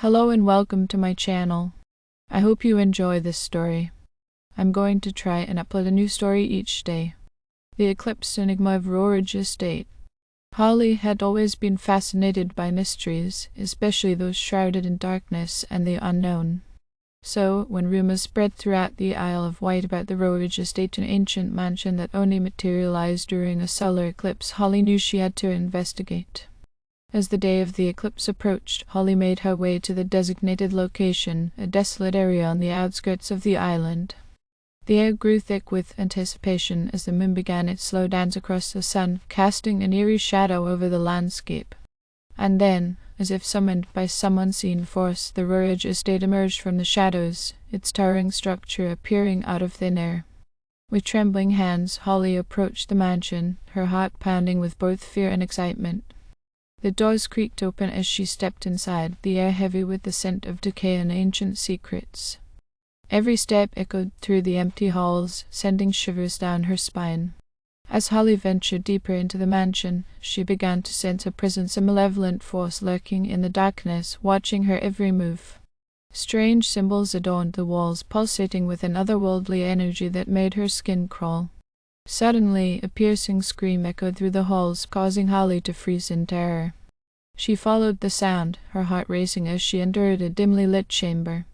Hello and welcome to my channel. I hope you enjoy this story. I'm going to try and upload a new story each day. The Eclipsed Enigma of Rowridge Estate. Holly had always been fascinated by mysteries, especially those shrouded in darkness and the unknown. So, when rumors spread throughout the Isle of Wight about the Rowridge Estate, an ancient mansion that only materialized during a solar eclipse, Holly knew she had to investigate. As the day of the eclipse approached, Holly made her way to the designated location, a desolate area on the outskirts of the island. The air grew thick with anticipation as the moon began its slow dance across the sun, casting an eerie shadow over the landscape. And then, as if summoned by some unseen force, the Rowridge Estate emerged from the shadows, its towering structure appearing out of thin air. With trembling hands, Holly approached the mansion, her heart pounding with both fear and excitement. The doors creaked open as she stepped inside, the air heavy with the scent of decay and ancient secrets. Every step echoed through the empty halls, sending shivers down her spine. As Holly ventured deeper into the mansion, she began to sense a presence, a malevolent force lurking in the darkness, watching her every move. Strange symbols adorned the walls, pulsating with an otherworldly energy that made her skin crawl. Suddenly, a piercing scream echoed through the halls, causing Holly to freeze in terror. She followed the sound, her heart racing as she entered a dimly lit chamber.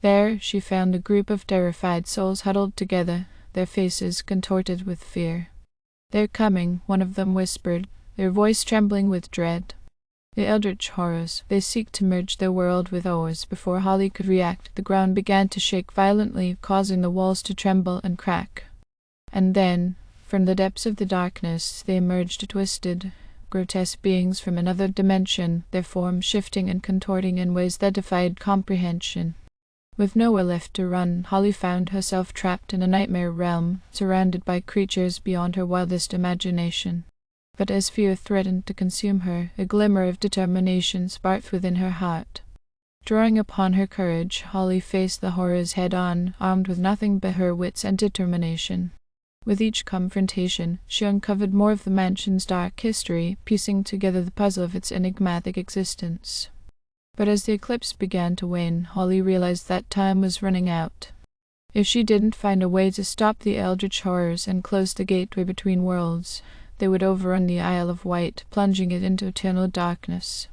There, she found a group of terrified souls huddled together, their faces contorted with fear. "They're coming," one of them whispered, their voice trembling with dread. "The eldritch horrors. They seek to merge their world with ours." Before Holly could react, the ground began to shake violently, causing the walls to tremble and crack. And then, from the depths of the darkness, they emerged twisted, grotesque beings from another dimension, their forms shifting and contorting in ways that defied comprehension. With nowhere left to run, Holly found herself trapped in a nightmare realm, surrounded by creatures beyond her wildest imagination. But as fear threatened to consume her, a glimmer of determination sparked within her heart. Drawing upon her courage, Holly faced the horrors head-on, armed with nothing but her wits and determination. With each confrontation, she uncovered more of the mansion's dark history, piecing together the puzzle of its enigmatic existence. But as the eclipse began to wane, Holly realized that time was running out. If she didn't find a way to stop the eldritch horrors and close the gateway between worlds, they would overrun the Isle of Wight, plunging it into eternal darkness.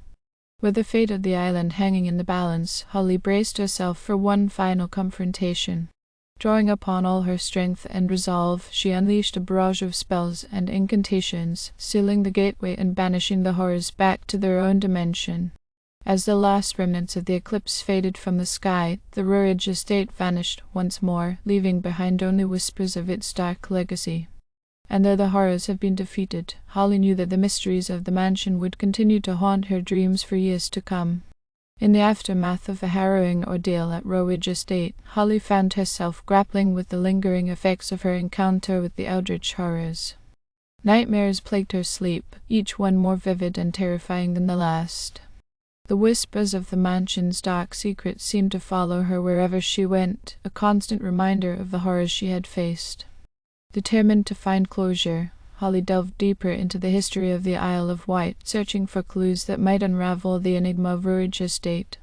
With the fate of the island hanging in the balance, Holly braced herself for one final confrontation. Drawing upon all her strength and resolve, she unleashed a barrage of spells and incantations, sealing the gateway and banishing the horrors back to their own dimension. As the last remnants of the eclipse faded from the sky, the Rowridge Estate vanished once more, leaving behind only whispers of its dark legacy. And though the horrors had been defeated, Holly knew that the mysteries of the mansion would continue to haunt her dreams for years to come. In the aftermath of a harrowing ordeal at Rowridge Estate, Holly found herself grappling with the lingering effects of her encounter with the eldritch horrors. Nightmares plagued her sleep, each one more vivid and terrifying than the last. The whispers of the mansion's dark secrets seemed to follow her wherever she went, a constant reminder of the horrors she had faced. Determined to find closure, Holly delved deeper into the history of the Isle of Wight, searching for clues that might unravel the enigma of Rowridge Estate.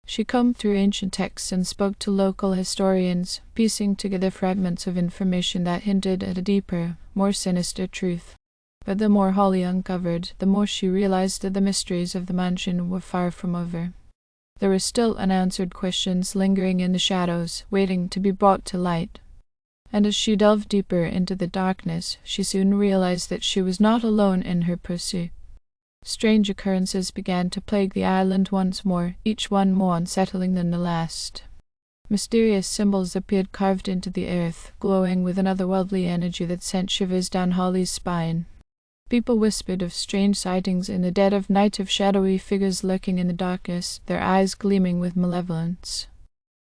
She combed through ancient texts and spoke to local historians, piecing together fragments of information that hinted at a deeper, more sinister truth. But the more Holly uncovered, the more she realized that the mysteries of the mansion were far from over. There were still unanswered questions lingering in the shadows, waiting to be brought to light. And as she delved deeper into the darkness, she soon realized that she was not alone in her pursuit. Strange occurrences began to plague the island once more, each one more unsettling than the last. Mysterious symbols appeared carved into the earth, glowing with an otherworldly energy that sent shivers down Holly's spine. People whispered of strange sightings in the dead of night, of shadowy figures lurking in the darkness, their eyes gleaming with malevolence.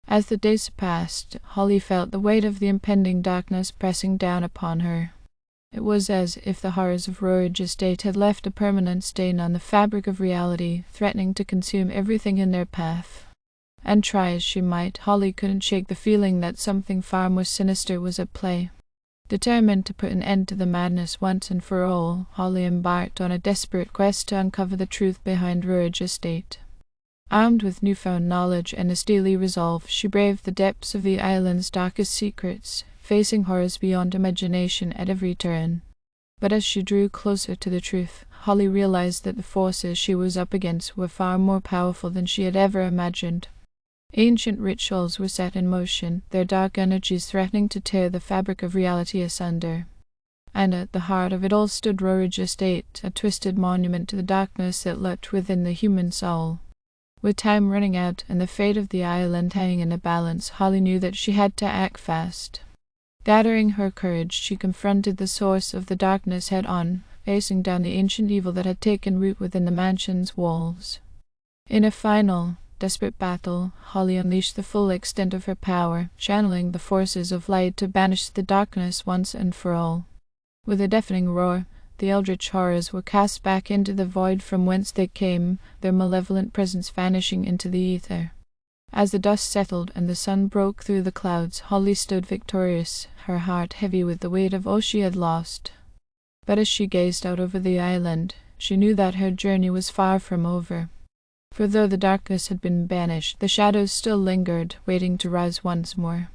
As the days passed, Holly felt the weight of the impending darkness pressing down upon her. It was as if the horrors of Rowridge Estate had left a permanent stain on the fabric of reality, threatening to consume everything in their path. And try as she might, Holly couldn't shake the feeling that something far more sinister was at play. Determined to put an end to the madness once and for all, Holly embarked on a desperate quest to uncover the truth behind Rowridge Estate. Armed with newfound knowledge and a steely resolve, she braved the depths of the island's darkest secrets, facing horrors beyond imagination at every turn. But as she drew closer to the truth, Holly realized that the forces she was up against were far more powerful than she had ever imagined. Ancient rituals were set in motion, their dark energies threatening to tear the fabric of reality asunder. And at the heart of it all stood Rowridge Estate, a twisted monument to the darkness that lurked within the human soul. With time running out and the fate of the island hanging in a balance, Holly knew that she had to act fast. Gathering her courage, she confronted the source of the darkness head-on, facing down the ancient evil that had taken root within the mansion's walls. In a final, desperate battle, Holly unleashed the full extent of her power, channeling the forces of light to banish the darkness once and for all. With a deafening roar, the eldritch horrors were cast back into the void from whence they came, their malevolent presence vanishing into the ether. As the dust settled and the sun broke through the clouds, Holly stood victorious, her heart heavy with the weight of all she had lost. But as she gazed out over the island, she knew that her journey was far from over. For though the darkness had been banished, the shadows still lingered, waiting to rise once more.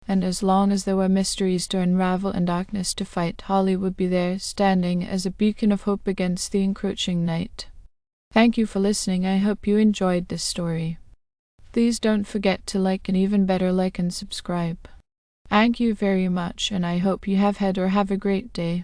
And as long as there were mysteries to unravel and darkness to fight, Holly would be there, standing as a beacon of hope against the encroaching night. Thank you for listening. I hope you enjoyed this story. Please don't forget to like, and even better, like and subscribe. Thank you very much, and I hope you have had or have a great day.